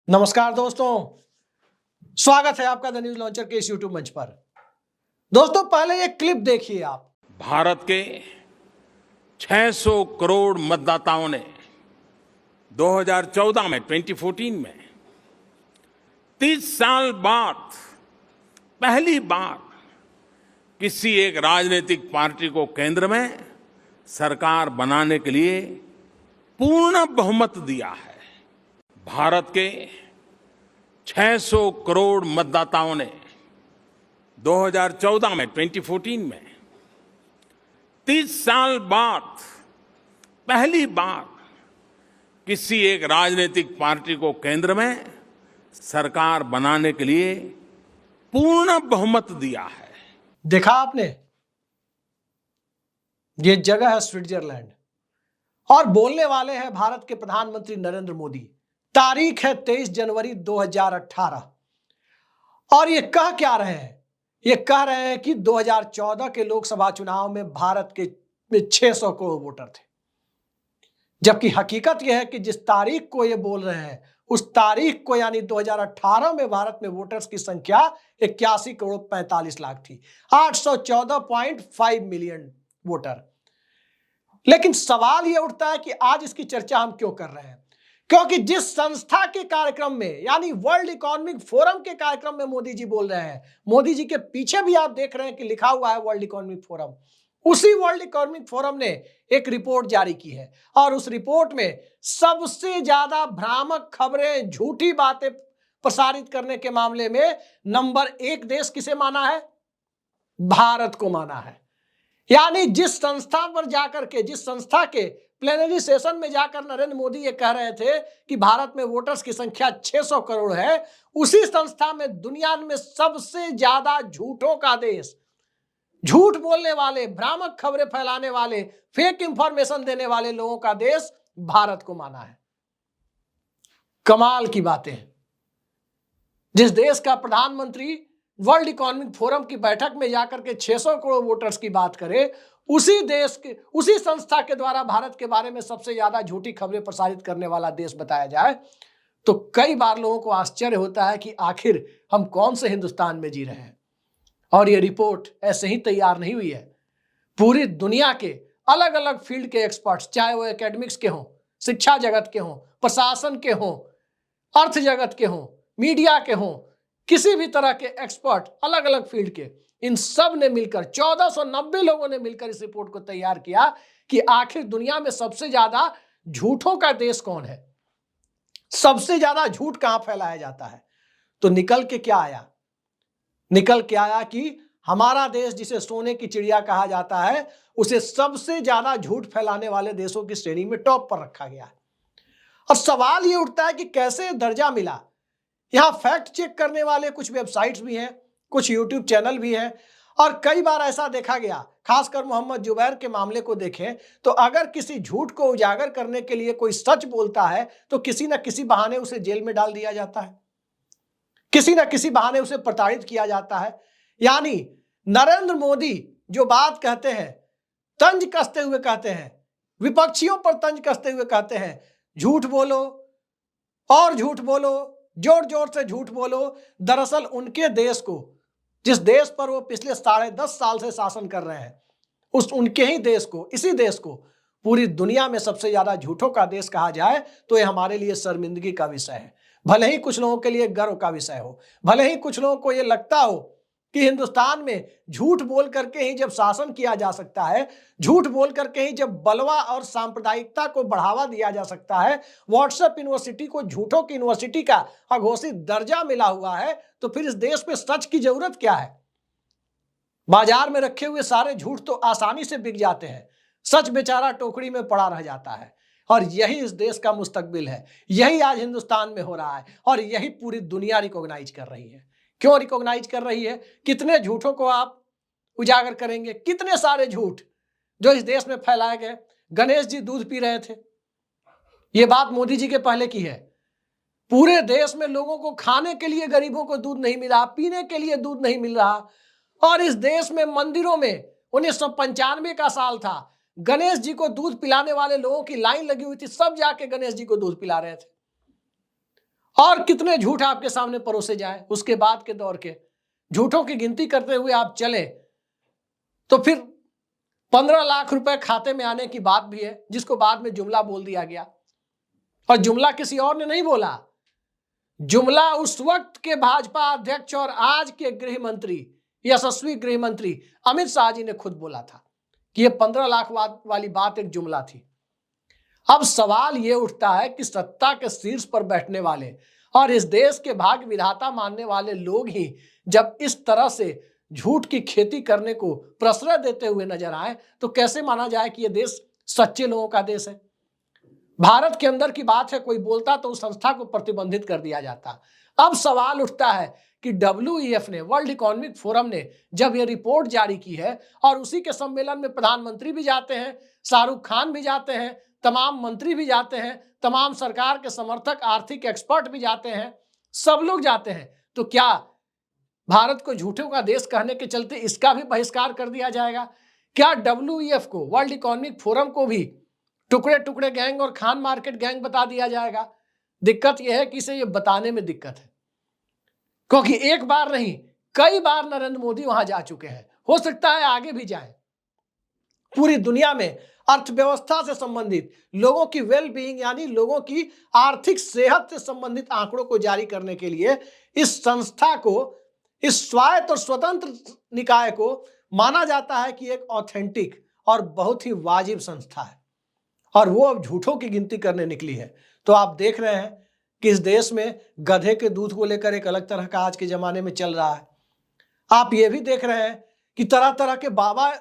नमस्कार दोस्तों, स्वागत है आपका द न्यूज लॉन्चर के इस यूट्यूब मंच पर। दोस्तों, पहले एक क्लिप देखिए आप। भारत के 600 करोड़ मतदाताओं ने 2014 में 2014 में 30 साल बाद पहली बार किसी एक राजनीतिक पार्टी को केंद्र में सरकार बनाने के लिए पूर्ण बहुमत दिया है। भारत के 600 करोड़ मतदाताओं ने 2014 में 2014 में 30 साल बाद पहली बार किसी एक राजनीतिक पार्टी को केंद्र में सरकार बनाने के लिए पूर्ण बहुमत दिया है। देखा आपने, ये जगह है स्विट्जरलैंड और बोलने वाले हैं भारत के प्रधानमंत्री नरेंद्र मोदी। तारीख है 23 जनवरी 2018 और ये कह क्या रहे हैं? ये कह रहे हैं कि 2014 के लोकसभा चुनाव में भारत के 600 करोड़ वोटर थे, जबकि हकीकत यह है कि जिस तारीख को ये बोल रहे हैं उस तारीख को यानी 2018 में भारत में वोटर्स की संख्या 81 करोड़ 45 लाख थी, 814.5 मिलियन वोटर। लेकिन सवाल यह उठता है कि आज इसकी चर्चा हम क्यों कर रहे हैं? क्योंकि जिस संस्था के कार्यक्रम में यानी वर्ल्ड इकोनॉमिक फोरम के कार्यक्रम में मोदी जी बोल रहे हैं, मोदी जी के पीछे भी आप देख रहे हैं कि लिखा हुआ है वर्ल्ड इकोनॉमिक फोरम। उसी वर्ल्ड इकोनॉमिक फोरम ने एक रिपोर्ट जारी की है और उस रिपोर्ट में सबसे ज्यादा भ्रामक खबरें, झूठी बातें प्रसारित करने के मामले में नंबर 1 देश किसे माना है? भारत को माना है। यानी जिस संस्था पर जाकर के, जिस संस्था के प्लेनरी सेशन में जाकर नरेंद्र मोदी ये कह रहे थे कि भारत में वोटर्स की संख्या 600 करोड़ है, उसी संस्था में दुनिया में सबसे ज्यादा झूठों का देश, झूठ बोलने वाले, भ्रामक खबरें फैलाने वाले, फेक इंफॉर्मेशन देने वाले लोगों का देश भारत को माना है। कमाल की बातें हैं। जिस देश का प्रधानमंत्री वर्ल्ड इकोनॉमिक फोरम की बैठक में जाकर के 600 करोड़ वोटर्स की बात करे, उसी देश के, उसी संस्था के द्वारा भारत के बारे में सबसे ज्यादा झूठी खबरें प्रसारित करने वाला देश बताया जाए, तो कई बार लोगों को आश्चर्य होता है कि आखिर हम कौन से हिंदुस्तान में जी रहे हैं। और ये रिपोर्ट ऐसे ही तैयार नहीं हुई है। पूरी दुनिया के अलग अलग फील्ड के एक्सपर्ट्स, चाहे वो एकेडमिक्स के हों, शिक्षा जगत के हों, प्रशासन के हों, अर्थ जगत के हों, मीडिया के हों, किसी भी तरह के एक्सपर्ट, अलग अलग फील्ड के, इन सब ने मिलकर 1490 लोगों ने मिलकर इस रिपोर्ट को तैयार किया कि आखिर दुनिया में सबसे ज्यादा झूठों का देश कौन है, सबसे ज्यादा झूठ कहां फैलाया जाता है। तो निकल के क्या आया? निकल के आया कि हमारा देश, जिसे सोने की चिड़िया कहा जाता है, उसे सबसे ज्यादा झूठ फैलाने वाले देशों की श्रेणी में टॉप पर रखा गया है। अब सवाल ये उठता है कि कैसे दर्जा मिला। यहां फैक्ट चेक करने वाले कुछ वेबसाइट्स भी हैं, कुछ यूट्यूब चैनल भी हैं, और कई बार ऐसा देखा गया, खासकर मोहम्मद जुबैर के मामले को देखें तो अगर किसी झूठ को उजागर करने के लिए कोई सच बोलता है तो किसी न किसी बहाने उसे जेल में डाल दिया जाता है, किसी न किसी बहाने उसे प्रताड़ित किया जाता है। यानी नरेंद्र मोदी जो बात कहते हैं, तंज कसते हुए कहते हैं, विपक्षियों पर तंज कसते हुए कहते हैं, झूठ बोलो और झूठ बोलो, जोर जोर से झूठ बोलो। दरअसल उनके देश को, जिस देश पर वो पिछले 10.5 साल से शासन कर रहे हैं, उस उनके ही देश को, इसी देश को पूरी दुनिया में सबसे ज्यादा झूठों का देश कहा जाए तो ये हमारे लिए शर्मिंदगी का विषय है। भले ही कुछ लोगों के लिए गर्व का विषय हो, भले ही कुछ लोगों को ये लगता हो कि हिंदुस्तान में झूठ बोल करके ही जब शासन किया जा सकता है, झूठ बोल करके ही जब बलवा और सांप्रदायिकता को बढ़ावा दिया जा सकता है, व्हाट्सएप यूनिवर्सिटी को झूठों की यूनिवर्सिटी का अघोषित दर्जा मिला हुआ है, तो फिर इस देश में सच की जरूरत क्या है? बाजार में रखे हुए सारे झूठ तो आसानी से बिक जाते हैं, सच बेचारा टोकरी में पड़ा रह जाता है। और यही इस देश का मुस्तकबिल है, यही आज हिंदुस्तान में हो रहा है और यही पूरी दुनिया रिकॉग्नाइज कर रही है। क्यों रिकॉग्नाइज कर रही है? कितने झूठों को आप उजागर करेंगे? कितने सारे झूठ जो इस देश में फैलाए गए। गणेश जी दूध पी रहे थे, ये बात मोदी जी के पहले की है। पूरे देश में लोगों को खाने के लिए, गरीबों को दूध नहीं मिला, पीने के लिए दूध नहीं मिल रहा, और इस देश में मंदिरों में 1995 का साल था, गणेश जी को दूध पिलाने वाले लोगों की लाइन लगी हुई थी, सब जाके गणेश जी को दूध पिला रहे थे। और कितने झूठ आपके सामने परोसे जाए, उसके बाद के दौर के झूठों की गिनती करते हुए आप चले तो फिर 15 लाख रुपए खाते में आने की बात भी है, जिसको बाद में जुमला बोल दिया गया। और जुमला किसी और ने नहीं बोला, जुमला उस वक्त के भाजपा अध्यक्ष और आज के गृह मंत्री, यशस्वी गृह मंत्री अमित शाह जी ने खुद बोला था कि यह 15 लाख वाली बात एक जुमला थी। अब सवाल यह उठता है कि सत्ता के शीर्ष पर बैठने वाले और इस देश के भाग्य विधाता मानने वाले लोग ही जब इस तरह से झूठ की खेती करने को प्रश्रय देते हुए नजर आए तो कैसे माना जाए कि यह देश सच्चे लोगों का देश है। भारत के अंदर की बात है, कोई बोलता तो उस संस्था को प्रतिबंधित कर दिया जाता। अब सवाल उठता है कि WEF ने, वर्ल्ड इकोनॉमिक फोरम ने जब यह रिपोर्ट जारी की है और उसी के सम्मेलन में प्रधानमंत्री भी जाते हैं, शाहरुख खान भी जाते हैं, तमाम मंत्री भी जाते हैं, तमाम सरकार के समर्थक आर्थिक एक्सपर्ट भी जाते हैं, सब लोग जाते हैं, तो क्या भारत को झूठों का देश कहने के चलते इसका भी बहिष्कार कर दिया जाएगा? क्या WEF को, वर्ल्ड इकोनॉमिक फोरम को भी टुकड़े टुकड़े गैंग और खान मार्केट गैंग बता दिया जाएगा? दिक्कत यह है कि इसे ये बताने में दिक्कत है, क्योंकि एक बार नहीं कई बार नरेंद्र मोदी वहां जा चुके हैं, हो सकता है आगे भी जाएं। पूरी दुनिया में अर्थव्यवस्था से संबंधित, लोगों की वेल बीइंग यानी लोगों की आर्थिक सेहत से संबंधित आंकड़ों को जारी करने के लिए इस संस्था को, इस स्वायत्त और स्वतंत्र निकाय को माना जाता है कि एक ऑथेंटिक और बहुत ही वाजिब संस्था है, और वो अब झूठों की गिनती करने निकली है। तो आप देख रहे हैं कि इस देश में गधे के दूध को लेकर एक अलग तरह का आज के जमाने में चल रहा है। आप ये भी देख रहे हैं कि तरह तरह के बाबा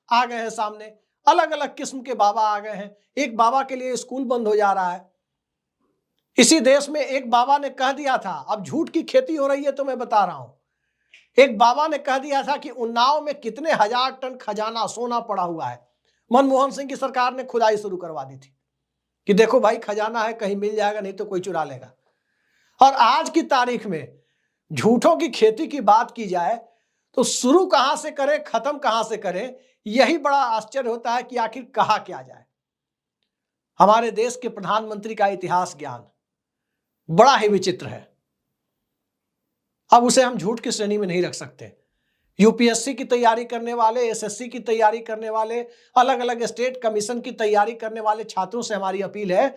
आ गए हैं सामने, अलग अलग किस्म के बाबा आ गए हैं। एक बाबा के लिए स्कूल बंद हो जा रहा है। इसी देश में एक बाबा ने कह दिया था, अब झूठ की खेती हो रही है तो मैं बता रहा हूं, एक बाबा ने कह दिया था कि उन्नाव में कितने हजार टन खजाना सोना पड़ा हुआ है। मनमोहन सिंह की सरकार ने खुदाई शुरू करवा दी थी कि देखो भाई खजाना है, कहीं मिल जाएगा, नहीं तो कोई चुरा लेगा। और आज की तारीख में झूठों की खेती की बात की जाए तो शुरू कहां से करें, खत्म कहां से करें, यही बड़ा आश्चर्य होता है कि आखिर कहा क्या जाए। हमारे देश के प्रधानमंत्री का इतिहास ज्ञान बड़ा ही विचित्र है। अब उसे हम झूठ की श्रेणी में नहीं रख सकते। UPSC की तैयारी करने वाले, SSC की तैयारी करने वाले, अलग अलग स्टेट कमीशन की तैयारी करने वाले छात्रों से हमारी अपील है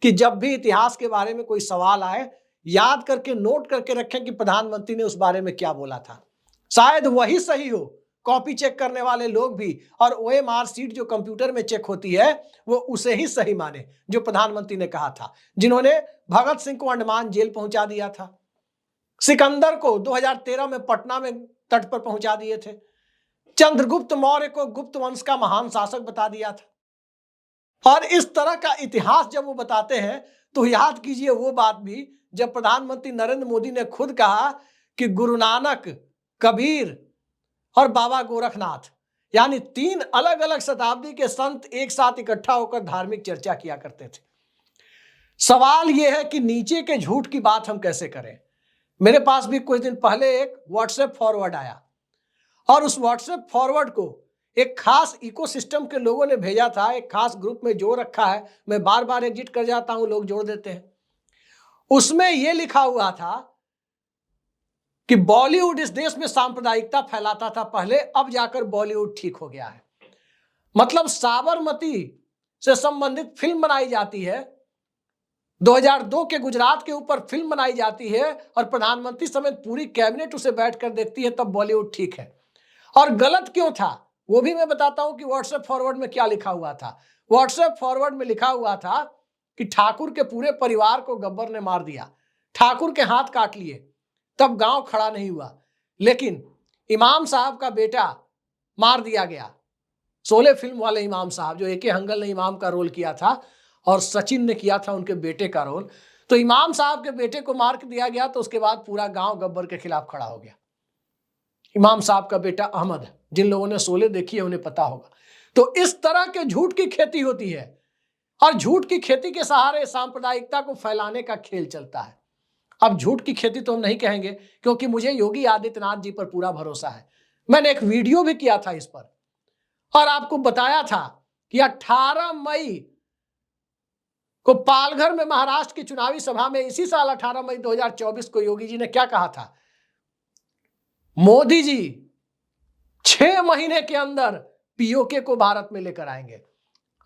कि जब भी इतिहास के बारे में कोई सवाल आए, याद करके नोट करके रखें कि प्रधानमंत्री ने उस बारे में क्या बोला था। शायद वही सही हो, कॉपी चेक करने वाले लोग भी और OMR सीट जो कंप्यूटर में चेक होती है वो उसे ही सही माने जो प्रधानमंत्री ने कहा था। जिन्होंने भगत सिंह को अंडमान जेल पहुंचा दिया था, सिकंदर को 2013 में पटना में तट पर पहुंचा दिए थे, चंद्रगुप्त मौर्य को गुप्त वंश का महान शासक बता दिया था। और इस तरह का इतिहास जब वो बताते हैं तो याद कीजिए वो बात भी जब प्रधानमंत्री नरेंद्र मोदी ने खुद कहा कि गुरु नानक, कबीर और बाबा गोरखनाथ यानी 3 अलग अलग शताब्दी के संत एक साथ इकट्ठा होकर धार्मिक चर्चा किया करते थे। सवाल यह है कि नीचे के झूठ की बात हम कैसे करें। मेरे पास भी कुछ दिन पहले एक व्हाट्सएप फॉरवर्ड आया और उस व्हाट्सएप फॉरवर्ड को एक खास इकोसिस्टम के लोगों ने भेजा था, एक खास ग्रुप में जोड़ रखा है। मैं बार बार एग्जिट कर जाता हूं, लोग जोड़ देते हैं। उसमें यह लिखा हुआ था कि बॉलीवुड इस देश में सांप्रदायिकता फैलाता था पहले, अब जाकर बॉलीवुड ठीक हो गया है। मतलब साबरमती से संबंधित फिल्म बनाई जाती है, 2002 के गुजरात के ऊपर फिल्म बनाई जाती है और प्रधानमंत्री समेत पूरी कैबिनेट उसे बैठकर देखती है, तब बॉलीवुड ठीक है। और गलत क्यों था वो भी मैं बताता हूं कि व्हाट्सएप फॉरवर्ड में क्या लिखा हुआ था। व्हाट्सएप फॉरवर्ड में लिखा हुआ था कि ठाकुर के पूरे परिवार को गब्बर ने मार दिया, ठाकुर के हाथ काट लिए, तब गांव खड़ा नहीं हुआ। लेकिन इमाम साहब का बेटा मार दिया गया, शोले फिल्म वाले इमाम साहब जो AK हंगल ने इमाम का रोल किया था और सचिन ने किया था उनके बेटे का रोल। तो इमाम साहब के बेटे को मार दिया गया तो उसके बाद पूरा गांव गब्बर के खिलाफ खड़ा हो गया। इमाम साहब का बेटा अहमद है, जिन लोगों ने शोले देखी है उन्हें पता होगा। तो इस तरह के झूठ की खेती होती है और झूठ की खेती के सहारे सांप्रदायिकता को फैलाने का खेल चलता है। अब झूठ की खेती तो हम नहीं कहेंगे क्योंकि मुझे योगी आदित्यनाथ जी पर पूरा भरोसा है। मैंने एक वीडियो भी किया था इस पर और आपको बताया था कि 18 मई को पालघर में महाराष्ट्र की चुनावी सभा में इसी साल 18 मई 2024 को योगी जी ने क्या कहा था? मोदी जी 6 महीने के अंदर पीओके को भारत में लेकर आएंगे।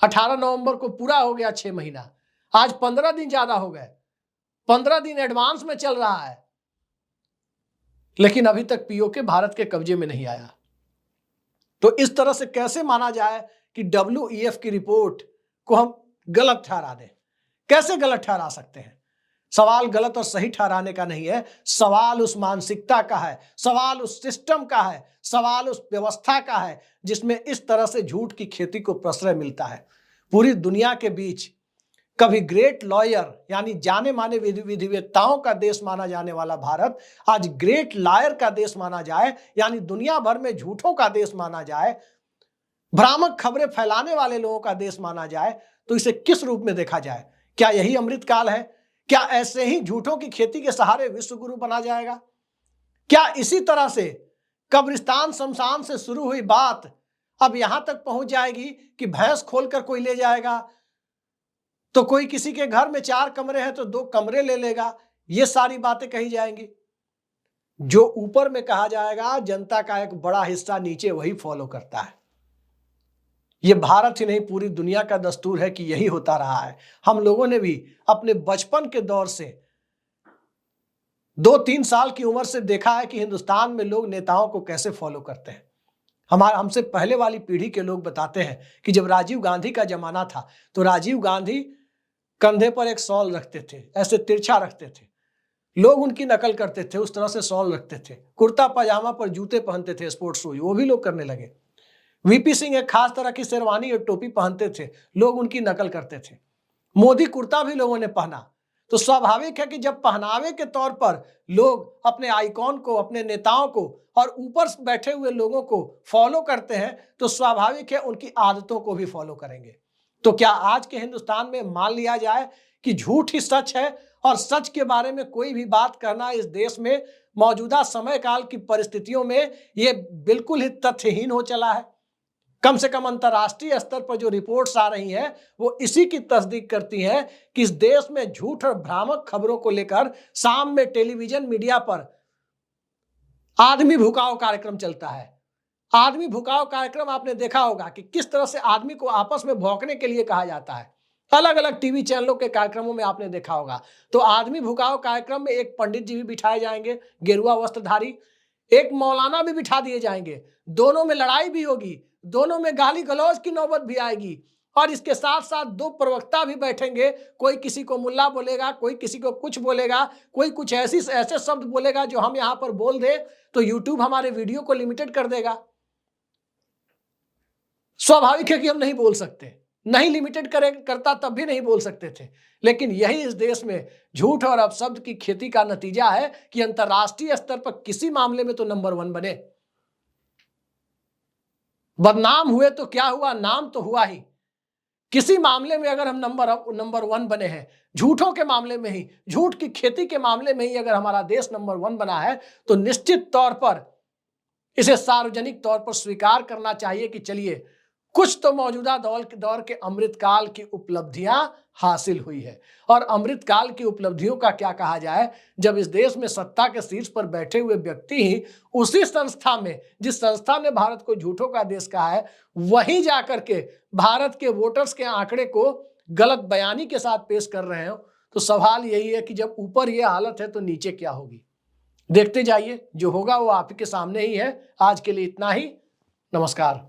18 नवंबर को पूरा हो गया 6 महीना, आज 15 दिन ज्यादा हो गए, 15 दिन एडवांस में चल रहा है, लेकिन अभी तक पीओके भारत के कब्जे में नहीं आया। तो इस तरह से कैसे माना जाए कि WEF की रिपोर्ट को हम गलत ठहरा दें? कैसे गलत ठहरा सकते हैं? सवाल गलत और सही ठहराने का नहीं है, सवाल उस मानसिकता का है, सवाल उस सिस्टम का है, सवाल उस व्यवस्था का है जिसमें इस तरह से झूठ की खेती को प्रश्रय मिलता है। पूरी दुनिया के बीच कभी ग्रेट लॉयर यानी जाने माने विधिवेत्ताओं का देश माना जाने वाला भारत आज ग्रेट लायर का देश माना जाए, यानी दुनिया भर में झूठों का देश माना जाए, भ्रामक खबरें फैलाने वाले लोगों का देश माना जाए, तो इसे किस रूप में देखा जाए? क्या यही अमृतकाल है? क्या ऐसे ही झूठों की खेती के सहारे विश्व गुरु बना जाएगा? क्या इसी तरह से कब्रिस्तान शमशान से शुरू हुई बात अब यहां तक पहुंच जाएगी कि भैंस खोलकर कोई ले जाएगा, तो कोई किसी के घर में 4 कमरे हैं तो 2 कमरे ले लेगा, ये सारी बातें कही जाएंगी? जो ऊपर में कहा जाएगा जनता का एक बड़ा हिस्सा नीचे वही फॉलो करता है। ये भारत ही नहीं पूरी दुनिया का दस्तूर है कि यही होता रहा है। हम लोगों ने भी अपने बचपन के दौर से 2-3 साल की उम्र से देखा है कि हिंदुस्तान में लोग नेताओं को कैसे फॉलो करते हैं। हमसे पहले वाली पीढ़ी के लोग बताते हैं कि जब राजीव गांधी का जमाना था तो राजीव गांधी कंधे पर एक शॉल रखते थे, ऐसे तिरछा रखते थे, लोग उनकी नकल करते थे, उस तरह से शॉल रखते थे, कुर्ता पजामा पर जूते पहनते थे, स्पोर्ट्स शूज, वो भी लोग करने लगे। वीपी सिंह एक खास तरह की शेरवानी और टोपी पहनते थे, लोग उनकी नकल करते थे। मोदी कुर्ता भी लोगों ने पहना, तो स्वाभाविक है कि जब पहनावे के तौर पर लोग अपने आइकॉन को, अपने नेताओं को और ऊपर बैठे हुए लोगों को फॉलो करते हैं, तो स्वाभाविक है उनकी आदतों को भी फॉलो करेंगे। तो क्या आज के हिंदुस्तान में मान लिया जाए कि झूठ ही सच है और सच के बारे में कोई भी बात करना इस देश में मौजूदा समय काल की परिस्थितियों में ये बिल्कुल ही तथ्यहीन हो चला है? कम से कम अंतर्राष्ट्रीय स्तर पर जो रिपोर्ट्स आ रही हैं वो इसी की तस्दीक करती हैं कि इस देश में झूठ और भ्रामक खबरों को लेकर शाम में टेलीविजन मीडिया पर आदमी भुकाओ कार्यक्रम चलता है। आदमी भुकाओ कार्यक्रम आपने देखा होगा कि किस तरह से आदमी को आपस में भौंकने के लिए कहा जाता है। अलग अलग टीवी चैनलों के कार्यक्रमों में आपने देखा होगा। तो आदमी भुकाओ कार्यक्रम में एक पंडित जी भी बिठाए जाएंगे गेरुआ वस्त्रधारी, एक मौलाना भी बिठा दिए जाएंगे, दोनों में लड़ाई भी होगी, दोनों में गाली गलौज की नौबत भी आएगी, और इसके साथ साथ 2 प्रवक्ता भी बैठेंगे, कोई किसी को मुल्ला बोलेगा, कोई किसी को कुछ बोलेगा, कोई कुछ ऐसे शब्द बोलेगा जो हम यहां पर बोल दे तो यूट्यूब हमारे वीडियो को लिमिटेड कर देगा। स्वाभाविक है कि हम नहीं बोल सकते, नहीं लिमिटेड करता तब भी नहीं बोल सकते थे, लेकिन यही इस देश में झूठ और अपशब्द की खेती का नतीजा है कि अंतर्राष्ट्रीय स्तर पर किसी मामले में तो नंबर 1 बने। बदनाम हुए तो क्या हुआ, नाम तो हुआ ही। किसी मामले में अगर हम नंबर 1 बने हैं, झूठों के मामले में ही, झूठ की खेती के मामले में ही अगर हमारा देश नंबर 1 बना है, तो निश्चित तौर पर इसे सार्वजनिक तौर पर स्वीकार करना चाहिए कि चलिए कुछ तो मौजूदा दौर के अमृतकाल की उपलब्धियां हासिल हुई है। और अमृतकाल की उपलब्धियों का क्या कहा जाए जब इस देश में सत्ता के शीर्ष पर बैठे हुए व्यक्ति ही उसी संस्था में, जिस संस्था ने भारत को झूठों का देश कहा है, वहीं जाकर के भारत के वोटर्स के आंकड़े को गलत बयानी के साथ पेश कर रहे हो। तो सवाल यही है कि जब ऊपर ये हालत है तो नीचे क्या होगी? देखते जाइए, जो होगा वो आपके सामने ही है। आज के लिए इतना ही, नमस्कार।